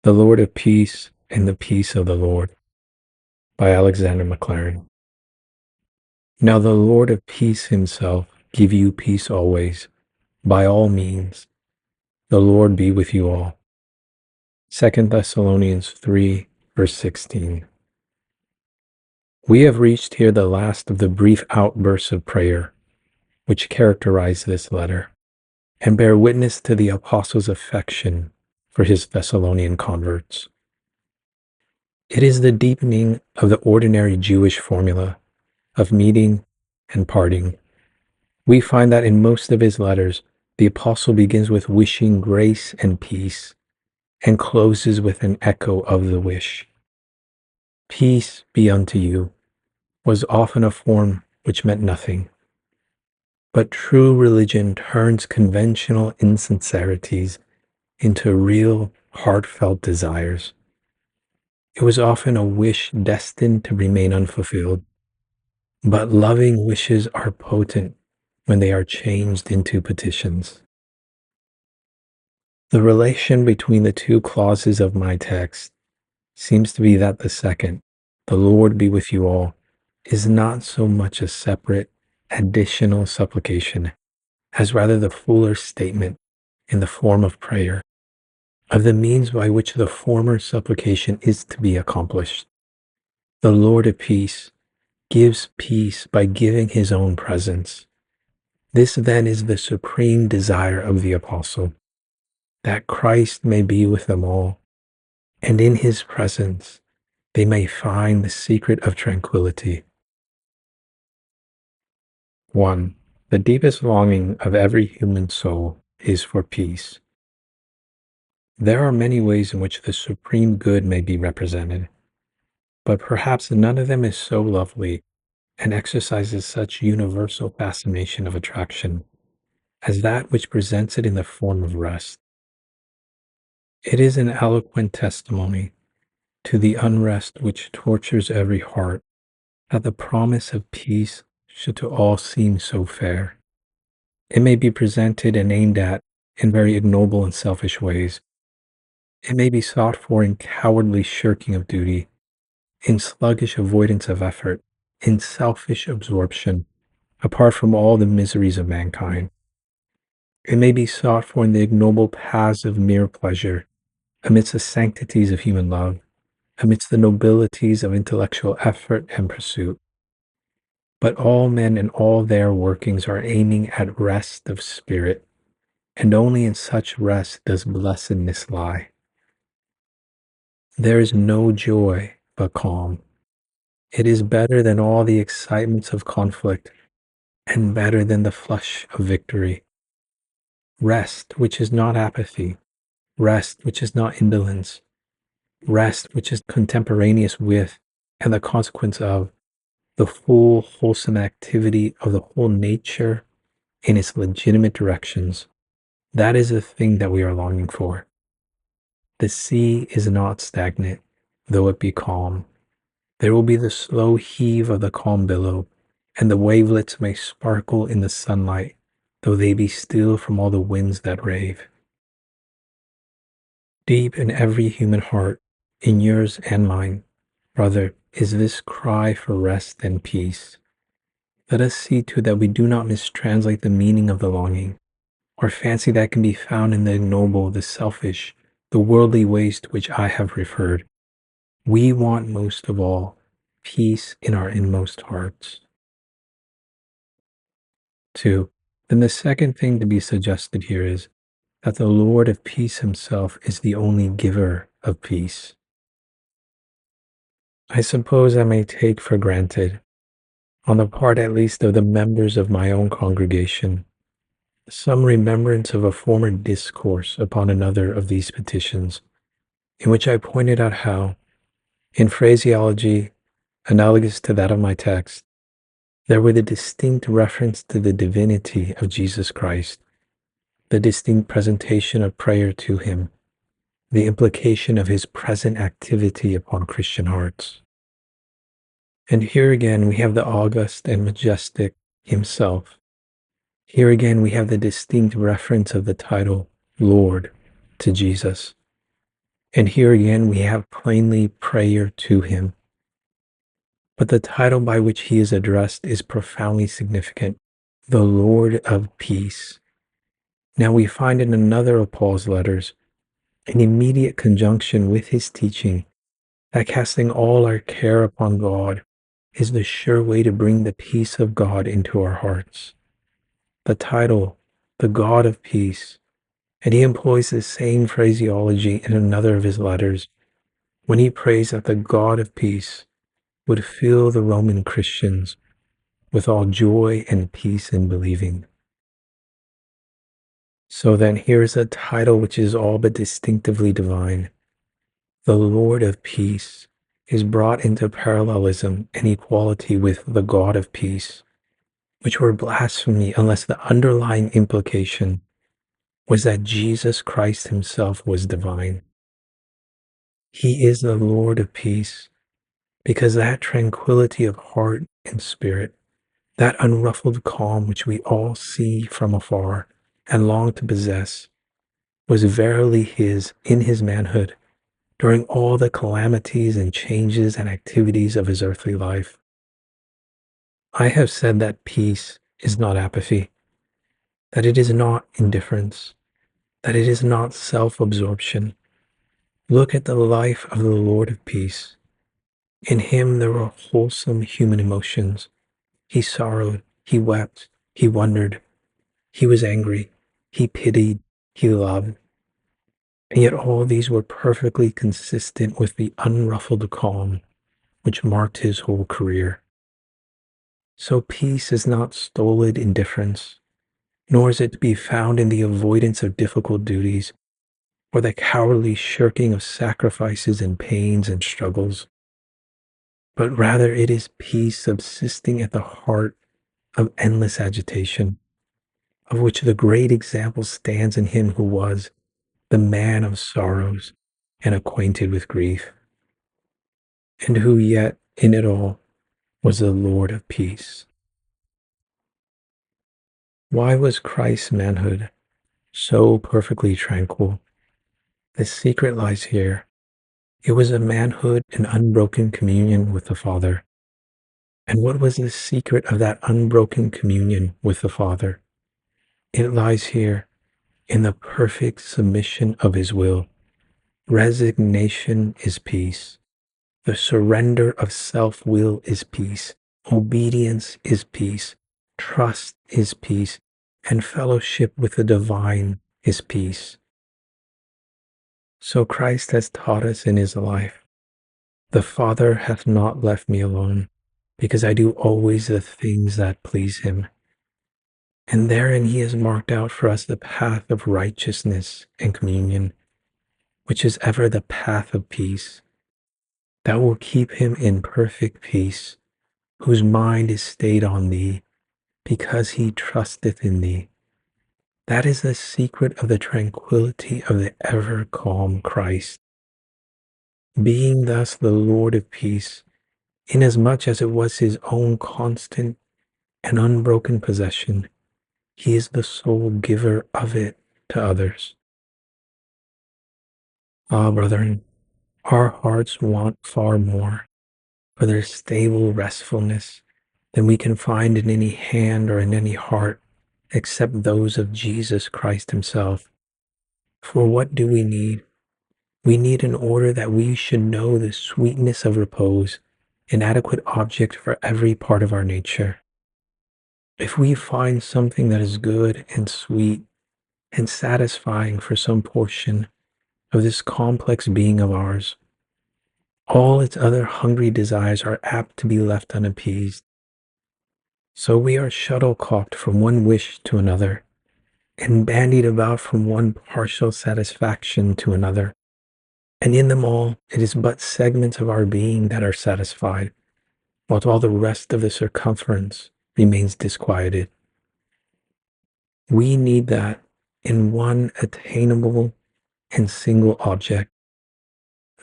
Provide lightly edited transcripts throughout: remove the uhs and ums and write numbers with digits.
The Lord of Peace and the Peace of the Lord by Alexander Maclaren. Now the Lord of Peace himself give you peace always, by all means. The Lord be with you all. 2 Thessalonians 3, verse 16. We have reached here the last of the brief outbursts of prayer which characterize this letter and bear witness to the apostle's affection for his Thessalonian converts. It is the deepening of the ordinary Jewish formula of meeting and parting. We find that in most of his letters, the apostle begins with wishing grace and peace and closes with an echo of the wish. Peace be unto you was often a form which meant nothing. But true religion turns conventional insincerities into real, heartfelt desires. It was often a wish destined to remain unfulfilled. But loving wishes are potent when they are changed into petitions. The relation between the two clauses of my text seems to be that the second, the Lord be with you all, is not so much a separate, additional supplication, as rather the fuller statement in the form of prayer of the means by which the former supplication is to be accomplished. The Lord of peace gives peace by giving his own presence. This then is the supreme desire of the apostle, that Christ may be with them all, and in his presence they may find the secret of tranquility. 1. The deepest longing of every human soul is for peace. There are many ways in which the supreme good may be represented, but perhaps none of them is so lovely and exercises such universal fascination of attraction as that which presents it in the form of rest. It is an eloquent testimony to the unrest which tortures every heart that the promise of peace should to all seem so fair. It may be presented and aimed at in very ignoble and selfish ways. It may be sought for in cowardly shirking of duty, in sluggish avoidance of effort, in selfish absorption, apart from all the miseries of mankind. It may be sought for in the ignoble paths of mere pleasure, amidst the sanctities of human love, amidst the nobilities of intellectual effort and pursuit. But all men and all their workings are aiming at rest of spirit, and only in such rest does blessedness lie. There is no joy but calm. It is better than all the excitements of conflict, and better than the flush of victory. Rest which is not apathy, rest which is not indolence, rest which is contemporaneous with, and the consequence of, the full wholesome activity of the whole nature in its legitimate directions. That is the thing that we are longing for. The sea is not stagnant, though it be calm. There will be the slow heave of the calm billow, and the wavelets may sparkle in the sunlight, though they be still from all the winds that rave. Deep in every human heart, in yours and mine, brother, is this cry for rest and peace. Let us see to it that we do not mistranslate the meaning of the longing, or fancy that can be found in the ignoble, the selfish, the worldly ways to which I have referred. We want most of all peace in our inmost hearts. 2. Then the second thing to be suggested here is that the Lord of peace himself is the only giver of peace. I suppose I may take for granted, on the part at least of the members of my own congregation, some remembrance of a former discourse upon another of these petitions, in which I pointed out how, in phraseology analogous to that of my text, there were the distinct reference to the divinity of Jesus Christ, the distinct presentation of prayer to him, the implication of his present activity upon Christian hearts. And here again we have the august and majestic himself. Here again we have the distinct reference of the title Lord to Jesus. And here again, we have plainly prayer to him. But the title by which he is addressed is profoundly significant: the Lord of Peace. Now we find in another of Paul's letters, in immediate conjunction with his teaching, that casting all our care upon God is the sure way to bring the peace of God into our hearts. The title, the God of Peace, and he employs the same phraseology in another of his letters when he prays that the God of peace would fill the Roman Christians with all joy and peace in believing. So then here's a title which is all but distinctively divine. The Lord of Peace is brought into parallelism and equality with the God of Peace, which were blasphemy unless the underlying implication was that Jesus Christ himself was divine. He is the Lord of Peace because that tranquility of heart and spirit, that unruffled calm which we all see from afar and long to possess, was verily his in his manhood during all the calamities and changes and activities of his earthly life. I have said that peace is not apathy, that it is not indifference, that it is not self-absorption. Look at the life of the Lord of Peace. In him there were wholesome human emotions. He sorrowed, he wept, he wondered, he was angry, he pitied, he loved. And yet all these were perfectly consistent with the unruffled calm which marked his whole career. So peace is not stolid indifference, nor is it to be found in the avoidance of difficult duties or the cowardly shirking of sacrifices and pains and struggles, but rather it is peace subsisting at the heart of endless agitation, of which the great example stands in him who was the man of sorrows and acquainted with grief, and who yet in it all was the Lord of peace. Why was Christ's manhood so perfectly tranquil? The secret lies here. It was a manhood in unbroken communion with the Father. And what was the secret of that unbroken communion with the Father? It lies here in the perfect submission of his will. Resignation is peace. The surrender of self-will is peace. Obedience is peace. Trust is peace. And fellowship with the divine is peace. So Christ has taught us in his life, the Father hath not left me alone, because I do always the things that please him. And therein he has marked out for us the path of righteousness and communion, which is ever the path of peace, that will keep him in perfect peace, whose mind is stayed on thee, because he trusteth in thee. That is the secret of the tranquility of the ever calm Christ. Being thus the Lord of peace, inasmuch as it was his own constant and unbroken possession, he is the sole giver of it to others. Ah, brethren, our hearts want far more for their stable restfulness than we can find in any hand or in any heart except those of Jesus Christ himself. For what do we need? We need in order that we should know the sweetness of repose, an adequate object for every part of our nature. If we find something that is good and sweet and satisfying for some portion of this complex being of ours, all its other hungry desires are apt to be left unappeased. So we are shuttlecocked from one wish to another, and bandied about from one partial satisfaction to another. And in them all, it is but segments of our being that are satisfied, while all the rest of the circumference remains disquieted. We need that in one attainable and single object.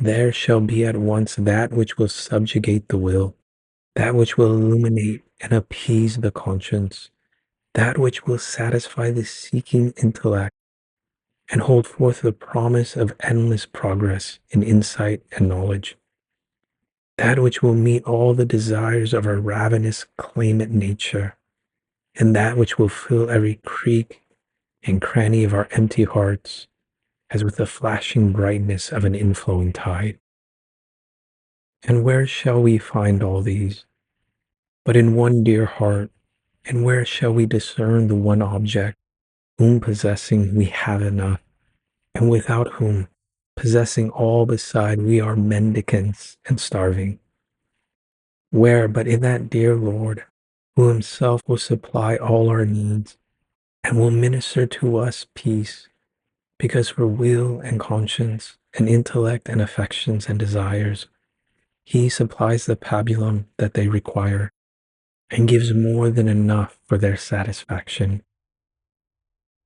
There shall be at once that which will subjugate the will, that which will illuminate and appease the conscience, that which will satisfy the seeking intellect, and hold forth the promise of endless progress in insight and knowledge, that which will meet all the desires of our ravenous claimant nature, and that which will fill every creek and cranny of our empty hearts as with the flashing brightness of an inflowing tide. And where shall we find all these? But in one dear heart, and where shall we discern the one object, whom possessing we have enough, and without whom, possessing all beside, we are mendicants and starving? Where but in that dear Lord, who himself will supply all our needs, and will minister to us peace, because for will and conscience, and intellect and affections and desires, he supplies the pabulum that they require, and gives more than enough for their satisfaction.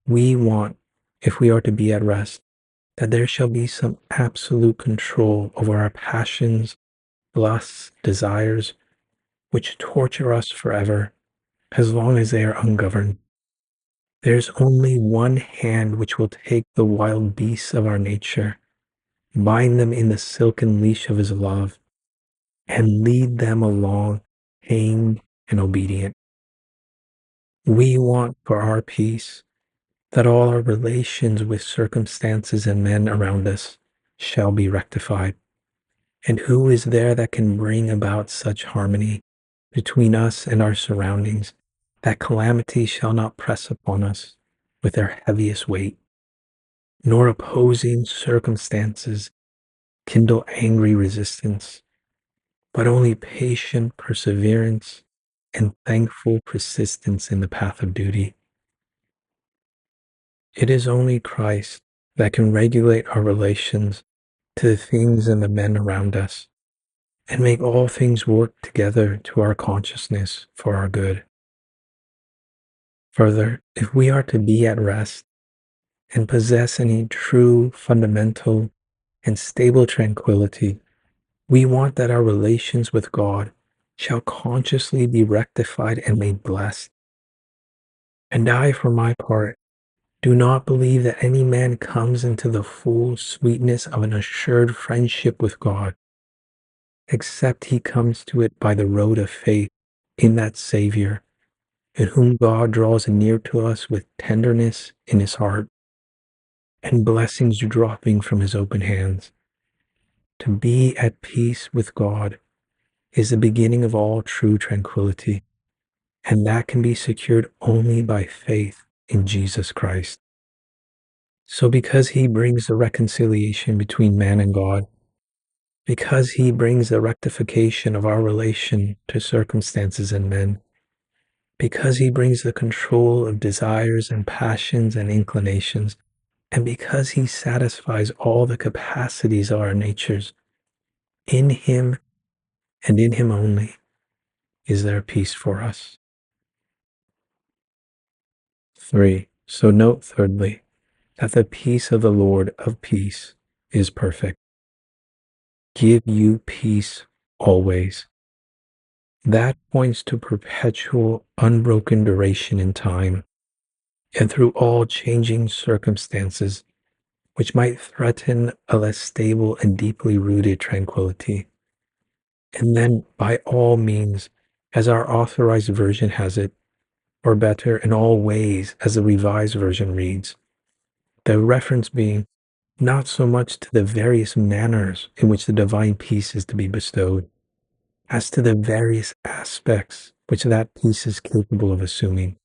We want, if we are to be at rest, that there shall be some absolute control over our passions, lusts, desires, which torture us forever, as long as they are ungoverned. There's only one hand which will take the wild beasts of our nature, bind them in the silken leash of his love, and lead them along, tamed and obedient. We want for our peace that all our relations with circumstances and men around us shall be rectified. And who is there that can bring about such harmony between us and our surroundings that calamity shall not press upon us with their heaviest weight, nor opposing circumstances kindle angry resistance, but only patient perseverance and thankful persistence in the path of duty? It is only Christ that can regulate our relations to the things and the men around us, and make all things work together to our consciousness for our good. Further, if we are to be at rest and possess any true, fundamental, and stable tranquility, we want that our relations with God shall consciously be rectified and made blessed. And I, for my part, do not believe that any man comes into the full sweetness of an assured friendship with God, except he comes to it by the road of faith in that Savior, in whom God draws near to us with tenderness in his heart, and blessings dropping from his open hands. To be at peace with God is the beginning of all true tranquility, and that can be secured only by faith in Jesus Christ. So because he brings the reconciliation between man and God, because he brings the rectification of our relation to circumstances and men, because he brings the control of desires and passions and inclinations, and because he satisfies all the capacities of our natures, in him and in him only is there peace for us. 3. So note thirdly, that the peace of the Lord of peace is perfect. Give you peace always. That points to perpetual, unbroken duration in time, and through all changing circumstances, which might threaten a less stable and deeply rooted tranquility. And then, by all means, as our authorized version has it, or better, in all ways, as the revised version reads, the reference being not so much to the various manners in which the divine peace is to be bestowed, as to the various aspects which that peace is capable of assuming.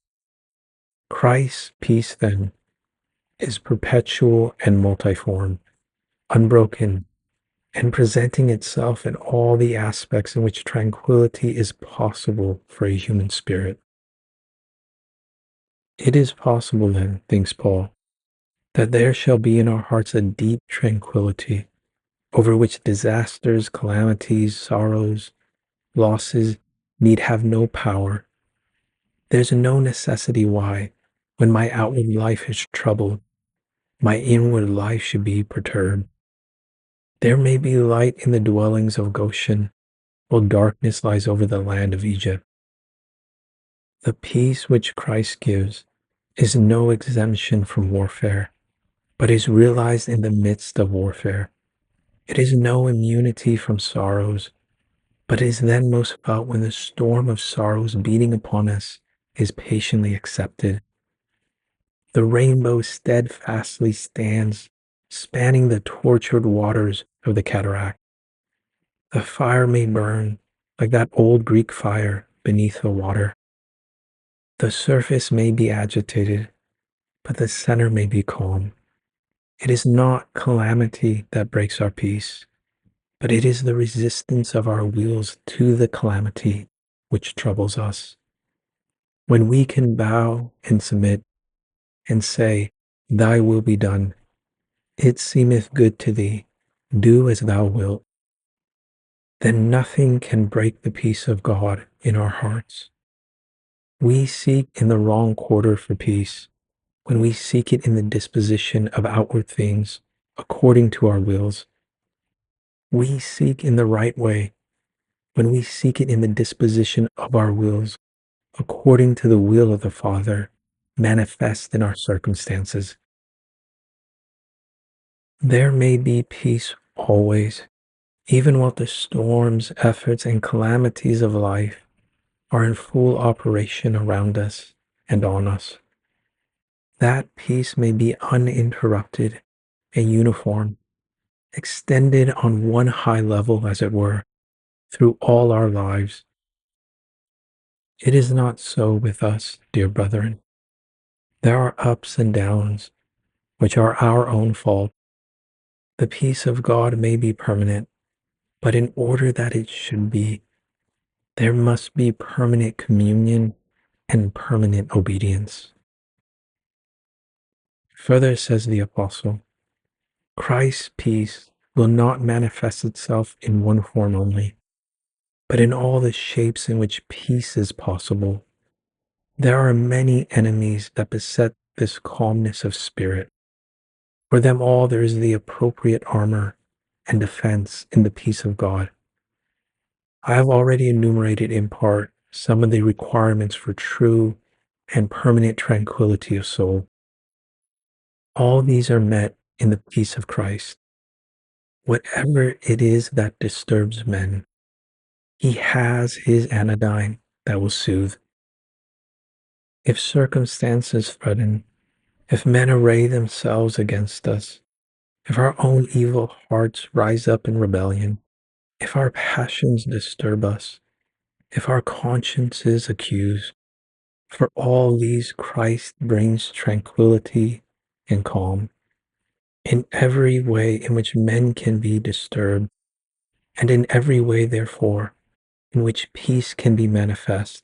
Christ's peace, then, is perpetual and multiform, unbroken, and presenting itself in all the aspects in which tranquility is possible for a human spirit. It is possible, then, thinks Paul, that there shall be in our hearts a deep tranquility, over which disasters, calamities, sorrows, losses need have no power. There's no necessity why, when my outward life is troubled, my inward life should be perturbed. There may be light in the dwellings of Goshen, while darkness lies over the land of Egypt. The peace which Christ gives is no exemption from warfare, but is realized in the midst of warfare. It is no immunity from sorrows, but is then most felt when the storm of sorrows beating upon us is patiently accepted. The rainbow steadfastly stands, spanning the tortured waters of the cataract. The fire may burn like that old Greek fire beneath the water. The surface may be agitated, but the center may be calm. It is not calamity that breaks our peace, but it is the resistance of our wills to the calamity which troubles us. When we can bow and submit and say, Thy will be done, it seemeth good to thee, do as thou wilt, then nothing can break the peace of God in our hearts. We seek in the wrong quarter for peace when we seek it in the disposition of outward things according to our wills. We seek in the right way when we seek it in the disposition of our wills according to the will of the Father manifest in our circumstances. There may be peace always, even while the storms, efforts, and calamities of life are in full operation around us and on us. That peace may be uninterrupted and uniform, extended on one high level, as it were, through all our lives. It is not so with us, dear brethren. There are ups and downs, which are our own fault. The peace of God may be permanent, but in order that it should be, there must be permanent communion and permanent obedience. Further says the apostle, Christ's peace will not manifest itself in one form only, but in all the shapes in which peace is possible. There are many enemies that beset this calmness of spirit. For them all, there is the appropriate armor and defense in the peace of God. I have already enumerated in part some of the requirements for true and permanent tranquility of soul. All these are met in the peace of Christ. Whatever it is that disturbs men, he has his anodyne that will soothe. If circumstances threaten, if men array themselves against us, if our own evil hearts rise up in rebellion, if our passions disturb us, if our consciences accuse, for all these Christ brings tranquility and calm. In every way in which men can be disturbed, and in every way, therefore, in which peace can be manifest,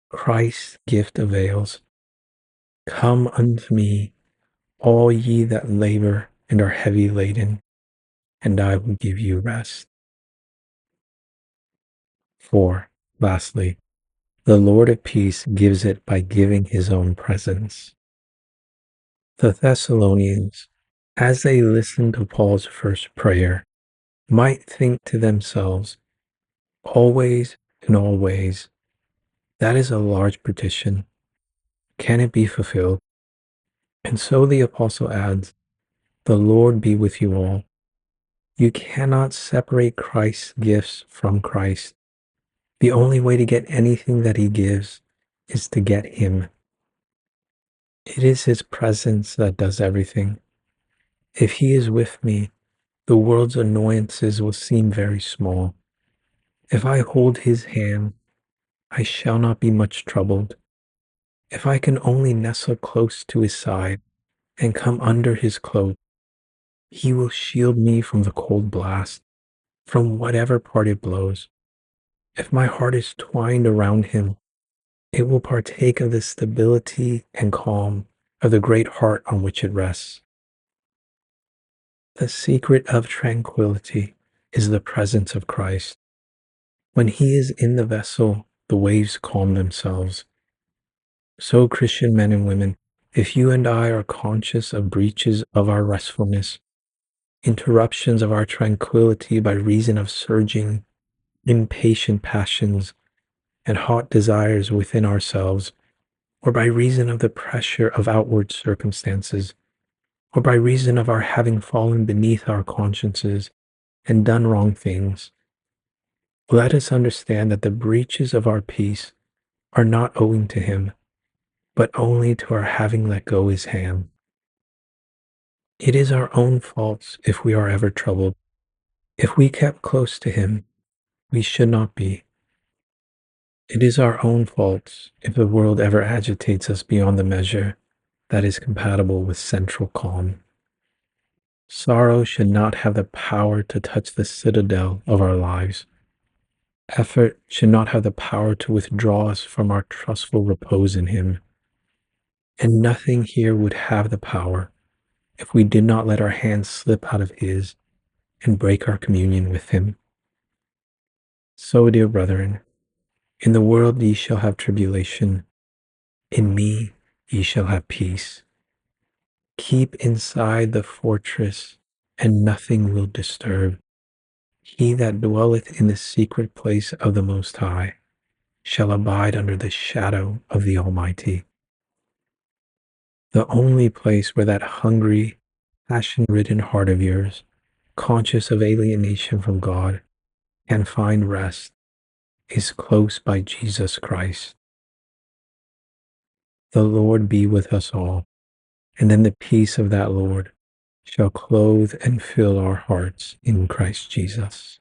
Christ's gift avails. Come unto me, all ye that labor and are heavy laden, and I will give you rest. 4. Lastly, the Lord of peace gives it by giving his own presence. The Thessalonians, as they listened to Paul's first prayer, might think to themselves, always in all ways, that is a large petition. Can it be fulfilled? And so the apostle adds, the Lord be with you all. You cannot separate Christ's gifts from Christ. The only way to get anything that he gives is to get him. It is his presence that does everything. If he is with me, the world's annoyances will seem very small. If I hold his hand, I shall not be much troubled. If I can only nestle close to his side and come under his cloak, he will shield me from the cold blast, from whatever part it blows. If my heart is twined around him, it will partake of the stability and calm of the great heart on which it rests. The secret of tranquility is the presence of Christ. When he is in the vessel, the waves calm themselves. So, Christian men and women, if you and I are conscious of breaches of our restfulness, interruptions of our tranquility by reason of surging, impatient passions and hot desires within ourselves, or by reason of the pressure of outward circumstances, or by reason of our having fallen beneath our consciences and done wrong things. Let us understand that the breaches of our peace are not owing to him, but only to our having let go his hand. It is our own faults if we are ever troubled. If we kept close to him, we should not be. It is our own faults if the world ever agitates us beyond the measure that is compatible with central calm. Sorrow should not have the power to touch the citadel of our lives. Effort should not have the power to withdraw us from our trustful repose in him. And nothing here would have the power if we did not let our hands slip out of his and break our communion with him. So, dear brethren, in the world ye shall have tribulation, in me ye shall have peace. Keep inside the fortress, and nothing will disturb. He that dwelleth in the secret place of the Most High shall abide under the shadow of the Almighty. The only place where that hungry, passion-ridden heart of yours, conscious of alienation from God, can find rest is close by Jesus Christ. The Lord be with us all, and then the peace of that Lord shall clothe and fill our hearts in Christ Jesus.